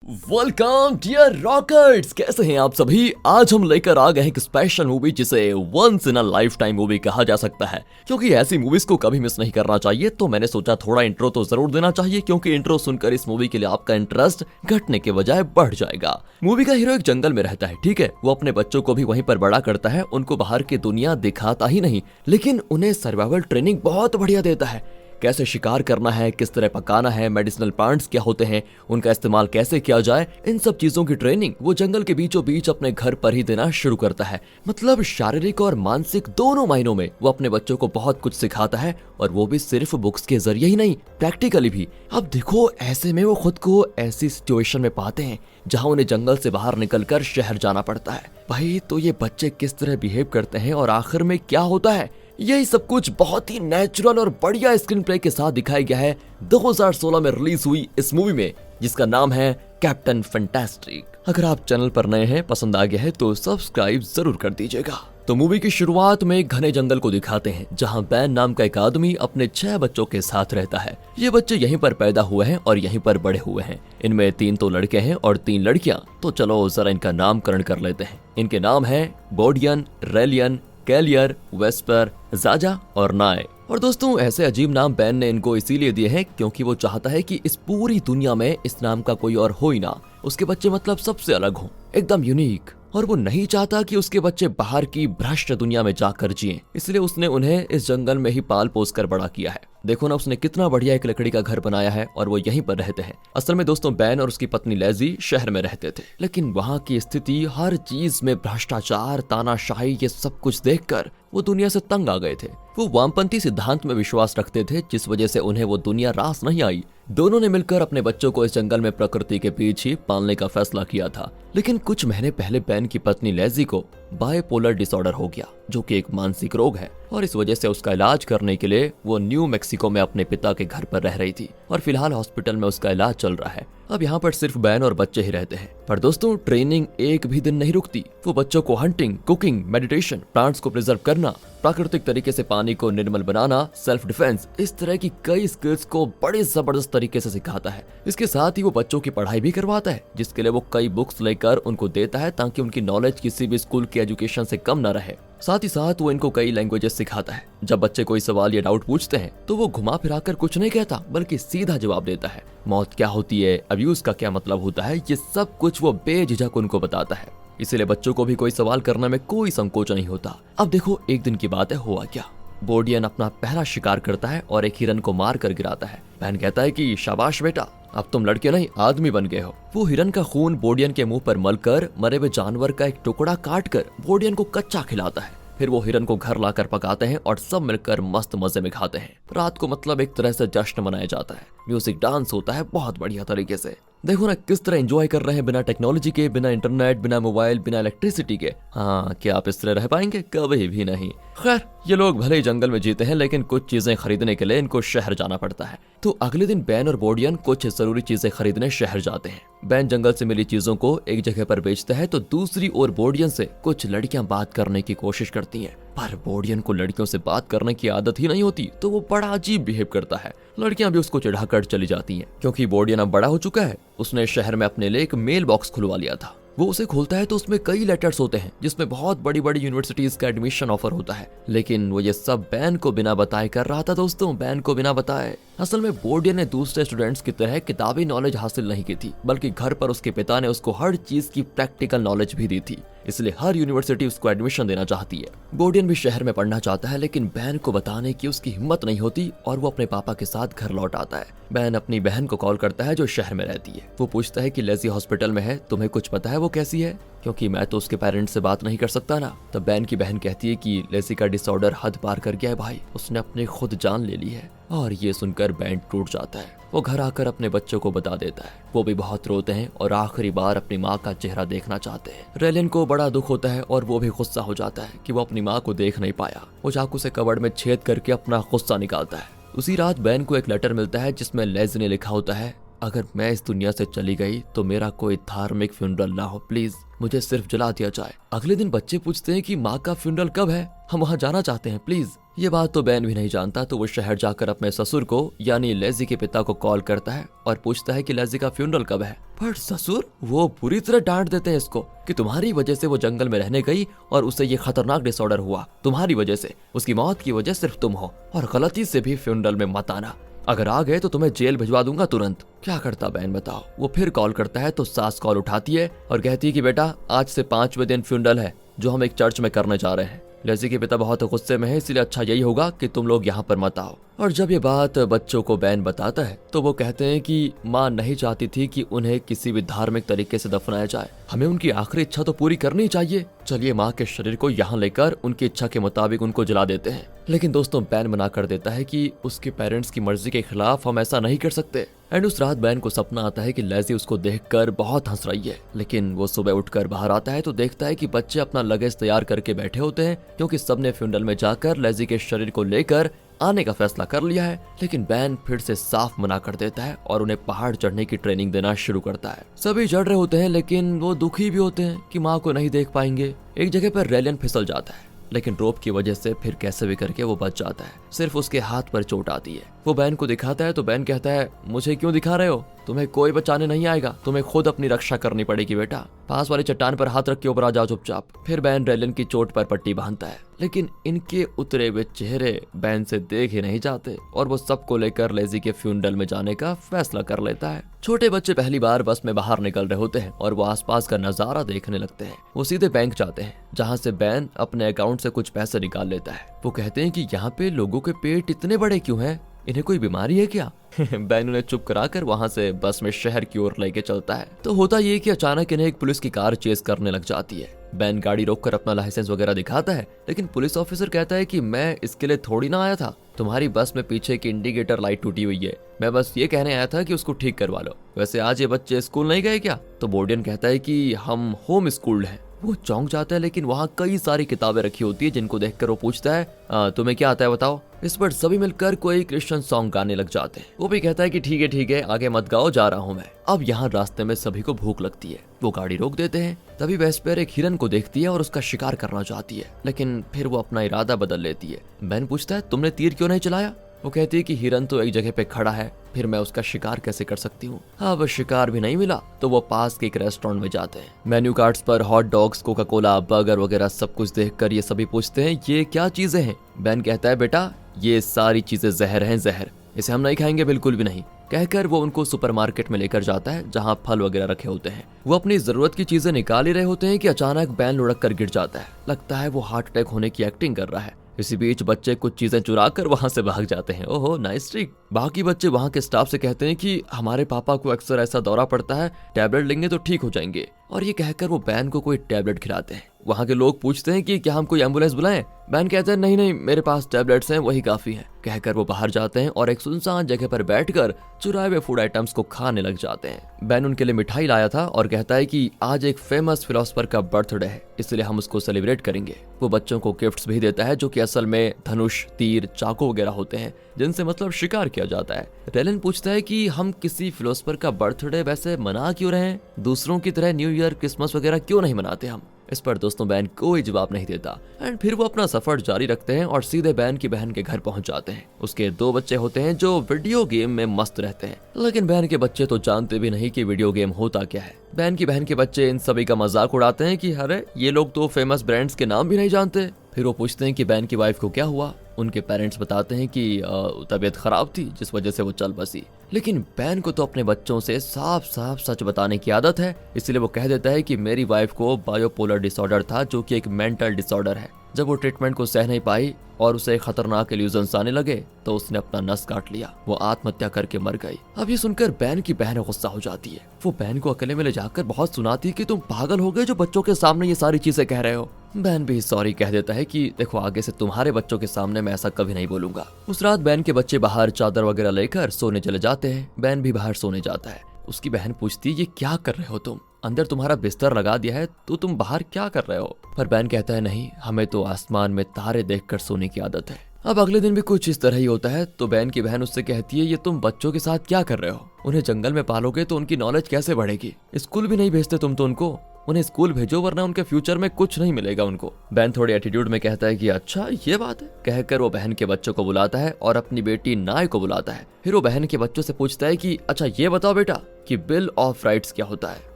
Welcome dear rockers, कैसे हैं आप सभी। आज हम लेकर आ गए हैं एक स्पेशल मूवी जिसे once in a lifetime movie कहा जा सकता है, क्योंकि ऐसी मूवीज को कभी मिस नहीं करना चाहिए। तो मैंने सोचा थोड़ा इंट्रो तो जरूर देना चाहिए, क्योंकि इंट्रो सुनकर इस मूवी के लिए आपका इंटरेस्ट घटने के बजाय बढ़ जाएगा। मूवी का हीरो एक जंगल में रहता है, ठीक है। वो अपने बच्चों को भी वहीं पर बड़ा करता है, उनको बाहर की दुनिया दिखाता ही नहीं, लेकिन उन्हें सर्वाइवल ट्रेनिंग बहुत बढ़िया देता है। कैसे शिकार करना है, किस तरह पकाना है, मेडिसिनल प्लांट्स क्या होते हैं, उनका इस्तेमाल कैसे किया जाए, इन सब चीजों की ट्रेनिंग वो जंगल के बीचों बीच अपने घर पर ही देना शुरू करता है। मतलब शारीरिक और मानसिक दोनों मायनों में वो अपने बच्चों को बहुत कुछ सिखाता है, और वो भी सिर्फ बुक्स के जरिए ही नहीं, प्रैक्टिकली भी। अब देखो, ऐसे में वो खुद को ऐसी सिचुएशन में पाते हैं जहां उन्हें जंगल से बाहर निकलकर शहर जाना पड़ता है। भाई, तो ये बच्चे किस तरह बिहेव करते हैं और आखिर में क्या होता है, यही सब कुछ बहुत ही नेचुरल और बढ़िया स्क्रीन प्ले के साथ दिखाया गया है 2016 में रिलीज हुई इस मूवी में, जिसका नाम है कैप्टन फैंटास्टिक। अगर आप चैनल पर नए हैं, पसंद आ गया है तो सब्सक्राइब जरूर कर दीजिएगा। तो मूवी की शुरुआत में एक घने जंगल को दिखाते हैं, जहां बैन नाम का एक आदमी अपने 6 बच्चों के साथ रहता है। ये बच्चे यहीं पर पैदा हुए हैं और यहीं पर बड़े हुए हैं। इनमें 3 तो लड़के हैं और 3 लड़कियां। तो चलो जरा इनका नामकरण कर लेते हैं। इनके नाम है बोडियन, रेलियन, कैलियर, वेस्पर, जाजा और नाय। और दोस्तों, ऐसे अजीब नाम बैन ने इनको इसीलिए दिए हैं क्योंकि वो चाहता है कि इस पूरी दुनिया में इस नाम का कोई और हो ही ना। उसके बच्चे मतलब सबसे अलग हों, एकदम यूनिक। और वो नहीं चाहता कि उसके बच्चे बाहर की भ्रष्ट दुनिया में जाकर जिएं, इसलिए उसने उन्हें इस जंगल में ही पाल पोस कर बड़ा किया है। देखो ना, उसने कितना बढ़िया एक लकड़ी का घर बनाया है और वो यहीं पर रहते हैं। असल में दोस्तों, बैन और उसकी पत्नी लेजी शहर में रहते थे, लेकिन वहाँ की स्थिति, हर चीज में भ्रष्टाचार, तानाशाही, ये सब कुछ देखकर वो दुनिया से तंग आ गए थे। वो वामपंथी सिद्धांत में विश्वास रखते थे, जिस वजह से उन्हें वो दुनिया रास नहीं आई। दोनों ने मिलकर अपने बच्चों को इस जंगल में प्रकृति के बीच ही पालने का फैसला किया था। लेकिन कुछ महीने पहले बैन की पत्नी लेजी को बाइपोलर डिसऑर्डर हो गया, जो कि एक मानसिक रोग है, और इस वजह से उसका इलाज करने के लिए वो न्यू मैक्सिको में अपने पिता के घर पर रह रही थी, और फिलहाल हॉस्पिटल में उसका इलाज चल रहा है। अब यहाँ पर सिर्फ बैन और बच्चे ही रहते हैं। पर दोस्तों, ट्रेनिंग एक भी दिन नहीं रुकती। वो बच्चों को हंटिंग, कुकिंग, मेडिटेशन, प्लांट्स को प्रिजर्व करना, प्राकृतिक तरीके से पानी को निर्मल बनाना, सेल्फ डिफेंस, इस तरह की कई स्किल्स को बड़े जबरदस्त तरीके से सिखाता है। इसके साथ ही वो बच्चों की पढ़ाई भी करवाता है, जिसके लिए वो कई बुक्स लेकर उनको देता है, ताकि उनकी नॉलेज किसी भी स्कूल की एजुकेशन से कम न रहे। साथ ही साथ वो इनको कई लैंग्वेजेस सिखाता है। जब बच्चे कोई सवाल या डाउट पूछते हैं तो वो घुमा फिराकर कुछ नहीं कहता, बल्कि सीधा जवाब देता है। मौत क्या होती है, अब्यूज का क्या मतलब होता है, ये सब कुछ वो बेझिझक उनको बताता है। इसीलिए बच्चों को भी कोई सवाल करने में कोई संकोच नहीं होता। अब देखो, एक दिन की बात है, हुआ क्या। बोडियन अपना पहला शिकार करता है और एक हिरन को मार कर गिराता है। बहन कहता है कि शाबाश बेटा, अब तुम लड़के नहीं आदमी बन गए हो। वो हिरन का खून बोडियन के मुंह पर मलकर मरे हुए जानवर का एक टुकड़ा काट कर बोडियन को कच्चा खिलाता है। फिर वो हिरन को घर लाकर पकाते हैं और सब मिलकर मस्त मजे में खाते हैं। रात को मतलब एक तरह से जश्न मनाया जाता है। म्यूजिक, डांस होता है बहुत बढ़िया तरीके से। देखो ना किस तरह एंजॉय कर रहे हैं, बिना टेक्नोलॉजी के, बिना इंटरनेट, बिना मोबाइल, बिना इलेक्ट्रिसिटी के। हाँ, क्या आप इस तरह रह पाएंगे? कभी भी नहीं। खैर, ये लोग भले ही जंगल में जीते हैं, लेकिन कुछ चीजें खरीदने के लिए इनको शहर जाना पड़ता है। तो अगले दिन बैन और बोडियन कुछ जरूरी चीजें खरीदने शहर जाते हैं। बैन जंगल से मिली चीजों को एक जगह पर बेचता है, तो दूसरी ओर बोडियन से कुछ लड़कियां बात करने की कोशिश करती हैं। पर बोडियन को लड़कियों से बात करने की आदत ही नहीं होती, तो वो बड़ा अजीब बिहेव करता है। लड़कियां भी उसको चिढ़ाकर चली जाती हैं, क्योंकि बोडियन अब बड़ा हो चुका है। उसने शहर में अपने लिए एक मेल बॉक्स खुलवा लिया था। वो उसे खोलता है तो उसमें कई लेटर्स होते हैं, जिसमें बहुत बड़ी बड़ी यूनिवर्सिटीज का एडमिशन ऑफर होता है। लेकिन वो ये सब बैन को बिना बताए कर रहा था दोस्तों, बैन को बिना बताए। असल में बोडियन ने दूसरे स्टूडेंट्स की तरह किताबी नॉलेज हासिल नहीं की थी, बल्कि घर पर उसके पिता ने उसको हर चीज की प्रैक्टिकल नॉलेज भी दी थी। इसलिए हर यूनिवर्सिटी उसको एडमिशन देना चाहती है। बोडियन भी शहर में पढ़ना चाहता है, लेकिन बैन को बताने की उसकी हिम्मत नहीं होती, और वो अपने पापा के साथ घर लौट आता है। बैन अपनी बहन को कॉल करता है, जो शहर में रहती है। वो पूछता है कि लेजी हॉस्पिटल में है, तुम्हें कुछ पता है वो कैसी है, क्योंकि मैं तो उसके पेरेंट्स से बात नहीं कर सकता ना। तब बैन की बहन कहती है कि लेजी का डिसऑर्डर हद पार कर गया है भाई, उसने अपने खुद जान ले ली है। और ये सुनकर बैन टूट जाता है। वो घर आकर अपने बच्चों को बता देता है। वो भी बहुत रोते हैं और आखिरी बार अपनी माँ का चेहरा देखना चाहते हैं। रेलिन को बड़ा दुख होता है और वो भी गुस्सा हो जाता है कि वो अपनी माँ को देख नहीं पाया। वो चाकू से कबर्ड में छेद करके अपना गुस्सा निकालता है। उसी रात बैन को एक लेटर मिलता है, जिसमें लेजी ने लिखा होता है, अगर मैं इस दुनिया से चली गई तो मेरा कोई धार्मिक फ्यूनरल ना हो, प्लीज मुझे सिर्फ जला दिया जाए। अगले दिन बच्चे पूछते हैं कि माँ का फ्यूनरल कब है, हम वहाँ जाना चाहते हैं प्लीज। ये बात तो बैन भी नहीं जानता, तो वो शहर जाकर अपने ससुर को यानी लेज़ी के पिता को कॉल करता है और पूछता है कि लेज़ी का फ्यूनरल कब है। पर ससुर वो बुरी तरह डांट देते हैं इसको कि तुम्हारी वजह से वो जंगल में रहने गई और उसे ये खतरनाक डिसऑर्डर हुआ, तुम्हारी वजह से, उसकी मौत की वजह सिर्फ तुम हो और गलती से भी फ्यूनरल में मत आना, अगर आ गए तो तुम्हें जेल भिजवा दूंगा तुरंत। क्या करता बैन बताओ। वो फिर कॉल करता है तो सास कॉल उठाती है और कहती है कि बेटा आज से 5वें दिन फ्यूनरल है जो हम एक चर्च में करने जा रहे हैं। लेज़ी के पिता बहुत गुस्से में है, इसलिए अच्छा यही होगा कि तुम लोग यहाँ पर मत आओ। और जब ये बात बच्चों को बैन बताता है तो वो कहते हैं कि माँ नहीं चाहती थी कि उन्हें किसी भी धार्मिक तरीके से दफनाया जाए, हमें उनकी आखिरी इच्छा तो पूरी करनी चाहिए। चलिए माँ के शरीर को यहाँ लेकर उनकी इच्छा के मुताबिक उनको जला देते हैं। लेकिन दोस्तों बैन मना कर देता है कि उसके पेरेंट्स की मर्जी के खिलाफ हम ऐसा नहीं कर सकते। एंड उस रात बैन को सपना आता है कि लेज़ी उसको देखकर बहुत हंस रही है। लेकिन वो सुबह उठकर बाहर आता है तो देखता है कि बच्चे अपना लगेज तैयार करके बैठे होते हैं, क्योंकि सबने फ्यूनरल में जाकर लेज़ी के शरीर को लेकर आने का फैसला कर लिया है। लेकिन बैन फिर से साफ मना कर देता है और उन्हें पहाड़ चढ़ने की ट्रेनिंग देना शुरू करता है। सभी चढ़ रहे होते हैं लेकिन वो दुखी भी होते हैं कि माँ को नहीं देख पाएंगे। एक जगह पर रेलियन फिसल जाता है, लेकिन रोप की वजह से फिर कैसे भी करके वो बच जाता है। सिर्फ उसके हाथ पर चोट आती है। वो बैन को दिखाता है तो बैन कहता है मुझे क्यों दिखा रहे हो, तुम्हें कोई बचाने नहीं आएगा, तुम्हें खुद अपनी रक्षा करनी पड़ेगी बेटा। पास वाली चट्टान पर हाथ रख के ऊपर आ जाओ चुपचाप। फिर बैन रेलियन की चोट पर पट्टी बांधता है, लेकिन इनके उतरे हुए चेहरे बैन से देख ही नहीं जाते और वो सबको लेकर लेज़ी के फ्यूनरल में जाने का फैसला कर लेता है। छोटे बच्चे पहली बार बस में बाहर निकल रहे होते हैं और वो आसपास का नजारा देखने लगते हैं। वो सीधे बैंक जाते हैं जहाँ से बैन अपने अकाउंट से कुछ पैसे निकाल लेता है। वो कहते हैं कि यहाँ पे लोगों के पेट इतने बड़े क्यों हैं, इन्हें कोई बीमारी है क्या? बैन उन्हें चुप कराकर वहां से बस में शहर की ओर लेके चलता है। तो होता ये कि अचानक इन्हें एक पुलिस की कार चेस करने लग जाती है। बैन गाड़ी रोककर अपना लाइसेंस वगैरह दिखाता है, लेकिन पुलिस ऑफिसर कहता है कि मैं इसके लिए थोड़ी ना आया था, तुम्हारी बस में पीछे की इंडिकेटर लाइट टूटी हुई है, मैं बस ये कहने आया था कि उसको ठीक करवा लो। वैसे आज ये बच्चे स्कूल नहीं गए क्या? तो बोर्डियन कहता है कि हम होम स्कूल्ड हैं। वो चौंक जाता है, लेकिन वहाँ कई सारी किताबें रखी होती है जिनको देखकर वो पूछता है तुम्हें क्या आता है बताओ। इस पर सभी मिलकर कोई क्रिश्चियन सॉन्ग गाने लग जाते हैं। वो भी कहता है कि ठीक है आगे मत गाओ, जा रहा हूँ मैं। अब यहाँ रास्ते में सभी को भूख लगती है। वो गाड़ी रोक देते हैं। तभी वेस्पर एक हिरन को देखती है और उसका शिकार करना चाहती है, लेकिन फिर वो अपना इरादा बदल लेती है। बैन पूछता है तुमने तीर क्यों नहीं चलाया? वो कहती है कि हिरन तो एक जगह पे खड़ा है, फिर मैं उसका शिकार कैसे कर सकती हूँ। अब शिकार भी नहीं मिला तो वो पास के एक रेस्टोरेंट में जाते हैं। मेन्यू कार्ड्स पर hot dogs, Coca Cola, burger वगैरह सब कुछ देखकर ये सभी पूछते हैं ये क्या चीजें हैं? बैन कहता है बेटा ये सारी चीजें जहर हैं, जहर, इसे हम नहीं खाएंगे, बिल्कुल भी नहीं। कहकर वो उनको सुपरमार्केट में लेकर जाता है जहाँ फल वगैरह रखे होते हैं। वो अपनी जरूरत की चीजें निकाल ही रहे होते हैं कि अचानक बैन लुढ़क कर गिर जाता है। लगता है वो हार्ट अटैक होने की एक्टिंग कर रहा है। इसी बीच बच्चे कुछ चीजें चुरा कर वहां से भाग जाते हैं। ओहो नाइस ट्रिक। बाकी बच्चे वहां के स्टाफ से कहते हैं कि हमारे पापा को अक्सर ऐसा दौरा पड़ता है, टैबलेट लेंगे तो ठीक हो जाएंगे। और ये कहकर वो बैन को कोई टैबलेट खिलाते हैं। वहाँ के लोग पूछते हैं कि क्या हम कोई एम्बुलेंस बुलाएं? बैन कहते हैं नहीं मेरे पास टैबलेट्स हैं, वही काफी है। कहकर वो बाहर जाते हैं और एक सुनसान जगह पर बैठकर चुराए हुए फूड आइटम्स को खाने लग जाते हैं। बैन उनके लिए मिठाई लाया था और कहता है कि आज एक फेमस फिलोसफर का बर्थडे है, इसलिए हम उसको सेलिब्रेट करेंगे। वो बच्चों को गिफ्ट्स भी देता है जो कि असल में धनुष, तीर, चाकू वगैरह होते हैं जिनसे मतलब शिकार किया जाता है। रेलन पूछता है कि हम किसी फिलोसफर का बर्थडे वैसे मना क्यों रहे हैं, दूसरों की तरह न्यू ईयर, क्रिसमस वगैरह क्यों नहीं मनाते हम? इस पर दोस्तों बैन कोई जवाब नहीं देता। एंड फिर वो अपना सफर जारी रखते हैं और सीधे बैन की बहन के घर पहुंच जाते हैं। उसके 2 बच्चे होते हैं जो वीडियो गेम में मस्त रहते हैं, लेकिन बहन के बच्चे तो जानते भी नहीं कि वीडियो गेम होता क्या है। बैन की बहन के बच्चे इन सभी का मजाक उड़ाते हैं कि अरे ये लोग तो फेमस ब्रांड्स के नाम भी नहीं जानते। फिर वो पूछते हैं कि बैन की वाइफ को क्या हुआ। उनके पेरेंट्स बताते हैं कि तबीयत खराब थी जिस वजह से वो चल बसी। लेकिन बैन को तो अपने बच्चों से साफ साफ सच बताने की आदत है, इसलिए वो कह देता है कि मेरी वाइफ को बायोपोलर डिसऑर्डर था जो कि एक मेंटल डिसऑर्डर है। जब वो ट्रीटमेंट को सह नहीं पाई और उसे खतरनाक इल्यूजन्स आने लगे तो उसने अपना नस काट लिया, वो आत्महत्या करके मर गई। अब ये सुनकर बैन की बहन गुस्सा हो जाती है। वो बैन को अकेले में ले जाकर बहुत सुनाती है कि तुम पागल हो गए जो बच्चों के सामने ये सारी चीजें कह रहे हो। बैन भी सॉरी कह देता है कि देखो आगे से तुम्हारे बच्चों के सामने मैं ऐसा कभी नहीं बोलूंगा। उस रात बैन के बच्चे बाहर चादर वगैरह लेकर सोने चले जाते हैं। बैन भी बाहर सोने जाता है। उसकी बहन पूछती है ये क्या कर रहे हो तुम, अंदर तुम्हारा बिस्तर लगा दिया है तो तुम बाहर क्या कर रहे हो? पर बैन कहता है नहीं, हमें तो आसमान में तारे देखकर सोने की आदत है। अब अगले दिन भी कुछ इस तरह ही होता है। तो बैन की बहन उससे कहती है ये तुम बच्चों के साथ क्या कर रहे हो, उन्हें जंगल में पालोगे तो उनकी नॉलेज कैसे बढ़ेगी, स्कूल भी नहीं भेजते तुम तो उनको, उन्हें स्कूल भेजो वरना उनके फ्यूचर में कुछ नहीं मिलेगा उनको। बैन थोड़े एटीट्यूड में कहता है कि अच्छा ये बात है, कहकर वो बहन के बच्चों को बुलाता है और अपनी बेटी नाय को बुलाता है। फिर वो बहन के बच्चों से पूछता है कि अच्छा ये बताओ बेटा कि बिल ऑफ राइट्स क्या होता है।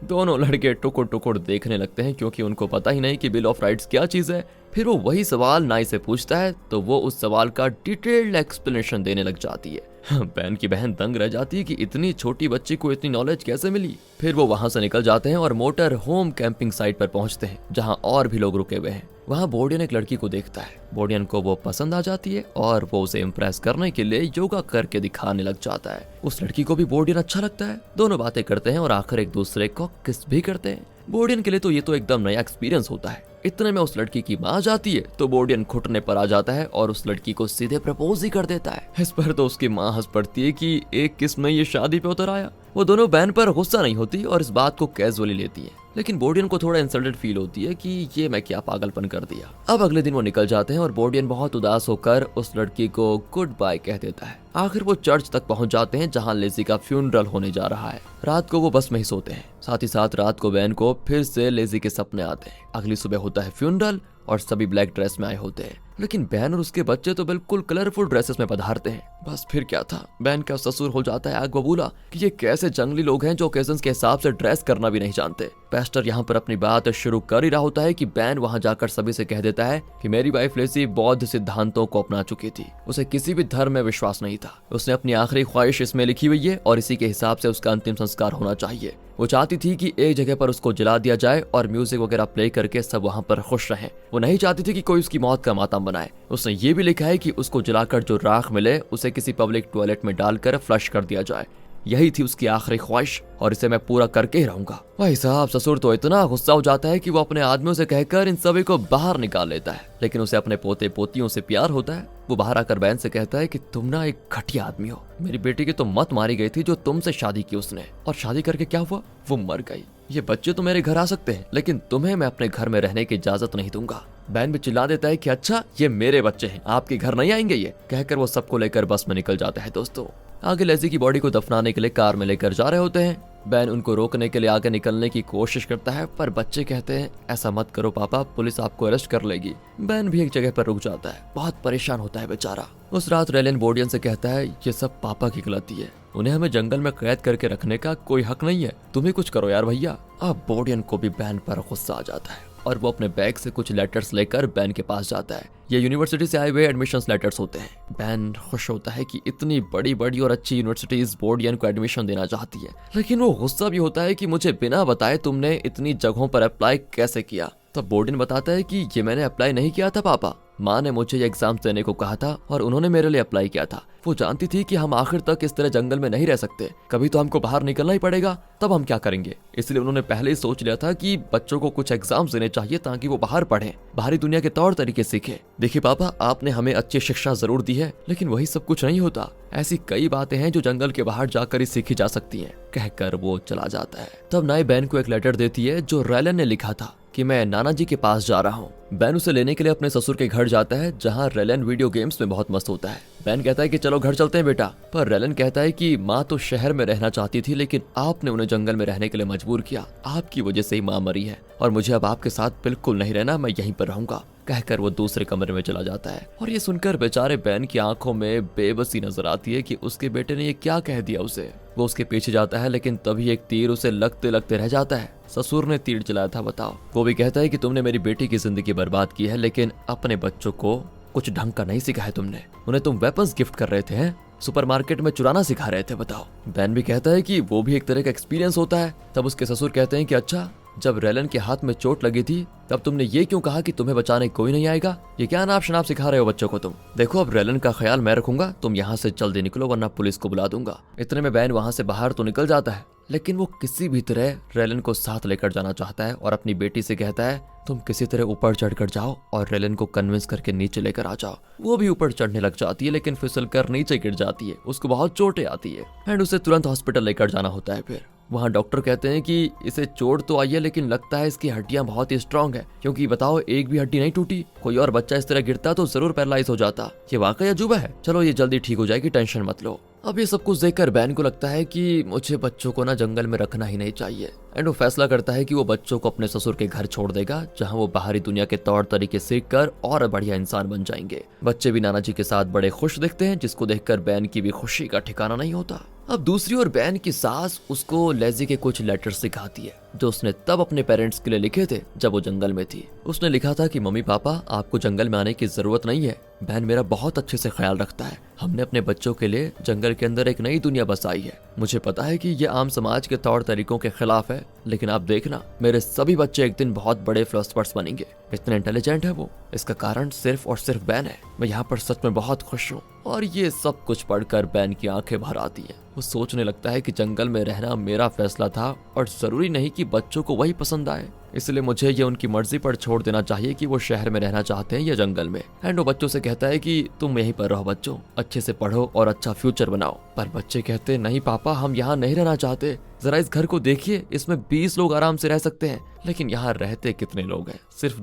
दोनों लड़के टुकुर टुकुर देखने लगते हैं क्योंकि उनको पता ही नहीं कि बिल ऑफ राइट्स क्या चीज है। फिर वो वही सवाल नाई से पूछता है तो वो उस सवाल का डिटेल्ड एक्सप्लेनेशन देने लग जाती है। बैन की बहन दंग रह जाती है कि इतनी छोटी बच्ची को इतनी नॉलेज कैसे मिली। फिर वो वहां से निकल जाते हैं और मोटर होम कैंपिंग साइट पर पहुंचते हैं जहां और भी लोग रुके हुए हैं। वहां बोडियन एक लड़की को देखता है। बोडियन को वो पसंद आ जाती है और वो उसे इम्प्रेस करने के लिए योगा करके दिखाने लग जाता है। उस लड़की को भी बोडियन अच्छा लगता है। दोनों बातें करते हैं और आखिर एक दूसरे को किस भी करते हैं। बोडियन के लिए तो ये तो एकदम नया एक्सपीरियंस होता है। इतने में उस लड़की की माँ जाती है तो बोडियन घुटने पर आ जाता है और उस लड़की को सीधे प्रपोज ही कर देता है। इस पर तो उसकी माँ हंस पड़ती है कि एक किस में ये शादी पे उतर आया। वो दोनों बैन पर गुस्सा नहीं होती और इस बात को कैजुअली लेती है, लेकिन बोडियन को थोड़ा इंसल्टेड फील होती है कि ये मैं क्या पागलपन कर दिया। अब अगले दिन वो निकल जाते हैं और बोडियन बहुत उदास होकर उस लड़की को गुड बाय कह देता है। आखिर वो चर्च तक पहुंच जाते हैं जहां लेजी का फ्यूनरल होने जा रहा है। रात को वो बस में ही सोते हैं। साथ ही साथ रात को बैन को फिर से लेजी के सपने आते हैं। अगली सुबह होता है फ्यूनरल और सभी ब्लैक ड्रेस में आए होते हैं, लेकिन बैन और उसके बच्चे तो बिल्कुल कलरफुल ड्रेसेस में पधारते हैं। बस फिर क्या था, बैन का ससुर हो जाता है आग बबूला कि ये कैसे जंगली लोग हैं जो ओकेजन्स के हिसाब से ड्रेस करना भी नहीं जानते। पेस्टर यहाँ पर अपनी बात शुरू कर ही रहा होता है कि बैन वहाँ जाकर सभी से कह देता है कि मेरी वाइफ लेसी बौद्ध सिद्धांतों को अपना चुकी थी। उसे किसी भी धर्म में विश्वास नहीं था। उसने अपनी आखिरी ख्वाहिश इसमें लिखी हुई है और इसी के हिसाब से उसका अंतिम संस्कार होना चाहिए। वो चाहती थी कि एक जगह पर उसको जला दिया जाए और म्यूजिक वगैरह प्ले करके सब वहाँ पर खुश रहें। वो नहीं चाहती थी कि कोई उसकी मौत का मातम बनाए। उसने ये भी लिखा है कि उसको जलाकर जो राख मिले उसे किसी पब्लिक टॉयलेट में डालकर फ्लश कर दिया जाए। यही थी उसकी आखिरी ख्वाहिश और इसे मैं पूरा करके ही रहूंगा। भाई साहब, ससुर तो इतना गुस्सा हो जाता है कि वो अपने आदमियों से कहकर इन सभी को बाहर निकाल लेता है, लेकिन उसे अपने पोते पोतियों से प्यार होता है। वो बाहर आकर बैन से कहता है कि तुम ना एक घटिया आदमी हो। मेरी बेटी की तो मत मारी गई थी जो तुमसे शादी की उसने, और शादी करके क्या हुआ, वो मर गई। ये बच्चे तो मेरे घर आ सकते हैं लेकिन तुम्हें मैं अपने घर में रहने की इजाजत नहीं दूंगा। बैन भी चिल्ला देता है कि अच्छा ये मेरे बच्चे हैं, आपके घर नहीं आएंगे ये, कहकर वो सबको लेकर बस में निकल जाता है। दोस्तों, आगे लेजी की बॉडी को दफनाने के लिए कार में लेकर जा रहे होते हैं। बैन उनको रोकने के लिए आगे निकलने की कोशिश करता है पर बच्चे कहते हैं ऐसा मत करो पापा, पुलिस आपको अरेस्ट कर लेगी। बैन भी एक जगह पर रुक जाता है। बहुत परेशान होता है बेचारा। उस रात रेलन बोडियन से कहता है ये सब पापा की गलती है, उन्हें हमें जंगल में कैद करके रखने का कोई हक नहीं है, तुम ही कुछ करो यार भैया। अब बोडियन को भी बैन पर गुस्सा आ जाता है और वो अपने बैग से कुछ लेटर्स लेकर बैन के पास जाता है। ये यूनिवर्सिटी से आए हुए एडमिशंस लेटर्स होते हैं। बैन खुश होता है कि इतनी बड़ी बड़ी और अच्छी यूनिवर्सिटीज बोडियन को एडमिशन देना चाहती है, लेकिन वो गुस्सा भी होता है कि मुझे बिना बताए तुमने इतनी जगहों पर अप्लाई कैसे किया। तब बोडियन बताता है कि ये मैंने अप्लाई नहीं किया था पापा, माँ ने मुझे ये एग्जाम देने को कहा था और उन्होंने मेरे लिए अप्लाई किया था। वो जानती थी कि हम आखिर तक इस तरह जंगल में नहीं रह सकते, कभी तो हमको बाहर निकलना ही पड़ेगा, तब हम क्या करेंगे। इसलिए उन्होंने पहले ही सोच लिया था कि बच्चों को कुछ एग्जाम देने चाहिए ताकि वो बाहर पढ़ें, बाहरी दुनिया के तौर तरीके सीखे। देखिए पापा, आपने हमें अच्छी शिक्षा जरूर दी है लेकिन वही सब कुछ नहीं होता। ऐसी कई बातें हैं जो जंगल के बाहर जाकर ही सीखी जा सकती हैं, कहकर वो चला जाता है। तब नाई बैन को एक लेटर देती है जो रेलन ने लिखा था कि मैं नाना जी के पास जा रहा हूँ। बैन उसे लेने के लिए अपने ससुर के घर जाता है जहाँ रेलन वीडियो गेम्स में बहुत मस्त होता है। बैन कहता है कि चलो घर चलते हैं बेटा, पर रेलन कहता है कि माँ तो शहर में रहना चाहती थी लेकिन आपने उन्हें जंगल में रहने के लिए मजबूर किया, आपकी वजह से ही माँ मरी है और मुझे अब आपके साथ बिल्कुल नहीं रहना, मैं यहीं पर रहूंगा, कहकर वो दूसरे कमरे में चला जाता है। और ये सुनकर बेचारे बैन की आंखों में बेबसी नजर आती है कि उसके बेटे ने ये क्या कह दिया उसे। वो उसके पीछे जाता है लेकिन तभी एक तीर उसे लगते लगते रह जाता है। ससुर ने तीर चलाया था बताओ। वो भी कहता है कि तुमने मेरी बेटी की जिंदगी बर्बाद की है लेकिन अपने बच्चों को कुछ ढंग का नहीं सिखाया तुमने, उन्हें तुम वेपन्स गिफ्ट कर रहे थे हैं? सुपरमार्केट में चुराना सिखा रहे थे बताओ। बैन भी कहता है कि वो भी एक तरह का एक्सपीरियंस होता है। तब उसके ससुर कहते हैं कि अच्छा, जब रेलन के हाथ में चोट लगी थी तब तुमने ये क्यों कहा कि तुम्हें बचाने कोई नहीं आएगा? ये क्या नाप शनाप सिखा रहे हो बच्चों को तुम? देखो अब रेलन का ख्याल मैं रखूंगा, तुम यहाँ से जल्दी निकलो वरना पुलिस को बुला दूंगा। इतने में बैन वहाँ से बाहर तो निकल जाता है लेकिन वो किसी भी तरह रेलन को साथ लेकर जाना चाहता है और अपनी बेटी से कहता है तुम किसी तरह ऊपर चढ़कर जाओ और रेलन को कन्विंस करके नीचे लेकर आ जाओ। वो भी ऊपर चढ़ने लग जाती है लेकिन फिसल कर नीचे गिर जाती है, उसको बहुत चोटें आती है एंड उसे तुरंत हॉस्पिटल लेकर जाना होता है। फिर वहाँ डॉक्टर कहते हैं कि इसे चोट तो आई है लेकिन लगता है इसकी हड्डियां बहुत ही स्ट्रांग है, क्योंकि बताओ एक भी हड्डी नहीं टूटी। कोई और बच्चा इस तरह गिरता तो जरूर पैरालाइज हो जाता। ये वाकई अजूबा है। चलो ये जल्दी ठीक हो जाएगी, टेंशन मत लो। अब ये सब कुछ देखकर बैन को लगता है कि मुझे बच्चों को ना जंगल में रखना ही नहीं चाहिए। एंड वो फैसला करता है कि वो बच्चों को अपने ससुर के घर छोड़ देगा, जहाँ वो बाहरी दुनिया के तौर तरीके सीख कर और बढ़िया इंसान बन जाएंगे। बच्चे भी नाना जी के साथ बड़े खुश दिखते हैं, जिसको देखकर बैन की भी खुशी का ठिकाना नहीं होता। अब दूसरी ओर बैन की सास उसको लेज़ी के कुछ लेटर्स दिखाती है, जो उसने तब अपने पेरेंट्स के लिए लिखे थे जब वो जंगल में थी। उसने लिखा था कि मम्मी पापा आपको जंगल में आने की जरूरत नहीं है, बहन मेरा बहुत अच्छे से ख्याल रखता है। हमने अपने बच्चों के लिए जंगल के अंदर एक नई दुनिया बसाई है। मुझे पता है कि ये आम समाज के तौर तरीकों के खिलाफ है, लेकिन आप देखना मेरे सभी बच्चे एक दिन बहुत बड़े फिलोसफर्स बनेंगे। इतने इंटेलिजेंट है वो, इसका कारण सिर्फ और सिर्फ बैन है। मैं यहाँ पर सच में बहुत खुश हूँ। और ये सब कुछ पढ़कर बैन की आंखें भर आती हैं। वो सोचने लगता है कि जंगल में रहना मेरा फैसला था और जरूरी नहीं कि बच्चों को वही पसंद आए, इसलिए मुझे ये उनकी मर्जी पर छोड़ देना चाहिए कि वो शहर में रहना चाहते हैं या जंगल में। एंड वो बच्चों से कहता है कि तुम यहीं पर रहो बच्चों, अच्छे से पढ़ो और अच्छा फ्यूचर बनाओ। पर बच्चे कहते नहीं पापा, हम यहाँ नहीं रहना चाहते। जरा इस घर को देखिए, इसमें 20 लोग आराम से रह सकते हैं, लेकिन यहाँ रहते कितने लोग हैं? सिर्फ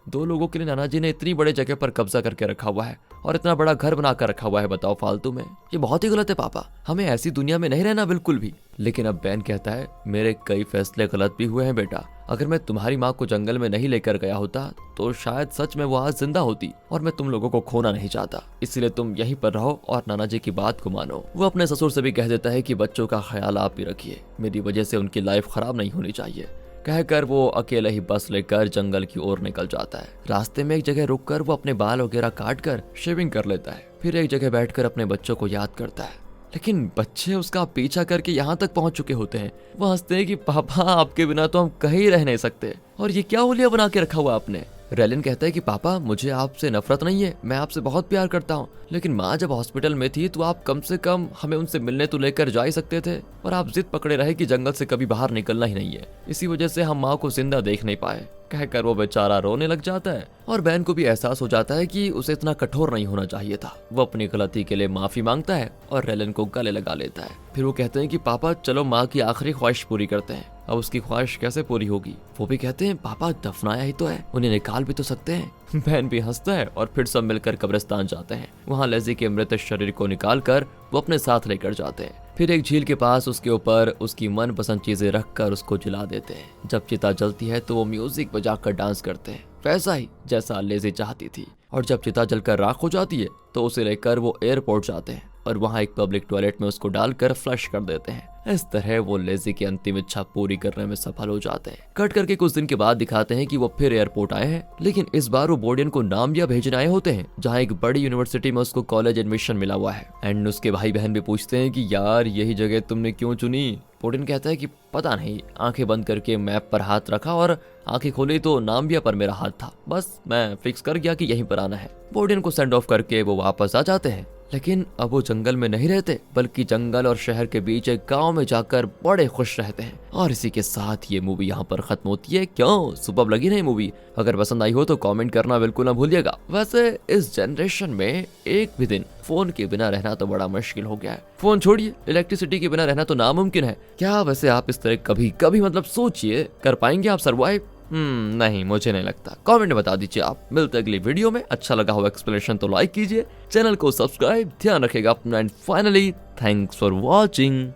दो लोगों के लिए नाना जी ने इतनी बड़े जगह पर कब्जा करके रखा हुआ है और इतना बड़ा घर बनाकर रखा हुआ है। बताओ फालतू में, ये बहुत ही गलत है पापा, हमें ऐसी दुनिया में नहीं रहना बिल्कुल भी। लेकिन अब बैन कहता है मेरे कई फैसले गलत भी हुए हैं बेटा। अगर मैं तुम्हारी माँ को जंगल में नहीं लेकर गया होता तो शायद सच में वो आज जिंदा होती, और मैं तुम लोगों को खोना नहीं चाहता। इसलिए तुम यहीं पर रहो और नाना जी की बात को मानो। वो अपने ससुर से भी कह देता है कि बच्चों का ख्याल आप ही रखिए, मेरी वजह से उनकी लाइफ खराब नहीं होनी चाहिए। कहकर वो अकेले ही बस लेकर जंगल की ओर निकल जाता है। रास्ते में एक जगह रुककर वो अपने बाल वगैरह काट कर शेविंग कर लेता है, फिर एक जगह बैठकर अपने बच्चों को याद करता है। लेकिन बच्चे उसका पीछा करके यहाँ तक पहुंच चुके होते हैं। वो हंसते हैं कि पापा आपके बिना तो हम कहीं रह नहीं सकते, और ये क्या हुलिया बना के रखा हुआ आपने। रेलिन कहता है कि पापा मुझे आपसे नफरत नहीं है, मैं आपसे बहुत प्यार करता हूँ, लेकिन माँ जब हॉस्पिटल में थी तो आप कम से कम हमें उनसे मिलने तो लेकर जा ही सकते थे, और आप जिद पकड़े रहे कि जंगल से कभी बाहर निकलना ही नहीं है। इसी वजह से हम माँ को जिंदा देख नहीं पाए। कहकर वो बेचारा रोने लग जाता है, और बहन को भी एहसास हो जाता है कि उसे इतना कठोर नहीं होना चाहिए था। वो अपनी गलती के लिए माफी मांगता है और रेलन को गले लगा लेता है। फिर वो कहते हैं कि पापा चलो माँ की आखिरी ख्वाहिश पूरी करते हैं। अब उसकी ख्वाहिश कैसे पूरी होगी? वो भी कहते हैं पापा दफनाया ही तो है, उन्हें निकाल भी तो सकते हैं। बहन भी हंसता है और फिर सब मिलकर कब्रिस्तान जाते हैं। वहाँ लेज़ी के मृत शरीर को निकाल कर वो अपने साथ लेकर जाते हैं। फिर एक झील के पास उसके ऊपर उसकी मनपसंद चीजें रखकर उसको जला देते हैं। जब चिता जलती है तो वो म्यूजिक बजाकर डांस करते हैं, वैसा ही जैसा लेज़ी चाहती थी। और जब चिता जलकर राख हो जाती है तो उसे लेकर वो एयरपोर्ट जाते हैं और वहाँ एक पब्लिक टॉयलेट में उसको डालकर फ्लश कर देते हैं। इस तरह वो लेज़ी की अंतिम इच्छा पूरी करने में सफल हो जाते हैं। कट करके कुछ दिन के बाद दिखाते हैं कि वो फिर एयरपोर्ट आए हैं, लेकिन इस बार वो बोर्डियन को नामिया भेजने आए होते हैं, जहाँ एक बड़ी यूनिवर्सिटी में उसको कॉलेज एडमिशन मिला हुआ है। एंड उसके भाई बहन भी पूछते हैं कि यार यही जगह तुमने क्यों चुनी? बोर्डियन कहता है कि पता नहीं, आंखें बंद करके मैप पर हाथ रखा और आंखें खोली तो नामिया पर मेरा हाथ था, बस मैं फिक्स कर गया कि यहीं पर आना है। बोर्डियन को सेंड ऑफ करके वो वापस आ जाते हैं, लेकिन अब वो जंगल में नहीं रहते, बल्कि जंगल और शहर के बीच एक गांव में जाकर बड़े खुश रहते हैं। और इसी के साथ ये मूवी यहाँ पर खत्म होती है। क्यों, सुपर्ब लगी ना ये मूवी? अगर पसंद आई हो तो कमेंट करना बिल्कुल ना भूलिएगा। वैसे इस जनरेशन में एक भी दिन फोन के बिना रहना तो बड़ा मुश्किल हो गया है। फोन छोड़िए, इलेक्ट्रिसिटी के बिना रहना तो नामुमकिन है। क्या वैसे आप इस तरह कभी मतलब सोचिए, कर पाएंगे आप सर्वाइव? नहीं, मुझे नहीं लगता। कमेंट में बता दीजिए आप। मिलते अगली वीडियो में। अच्छा लगा हो एक्सप्लेनेशन तो लाइक कीजिए, चैनल को सब्सक्राइब, ध्यान रखिएगा अपना, and finally thanks for watching.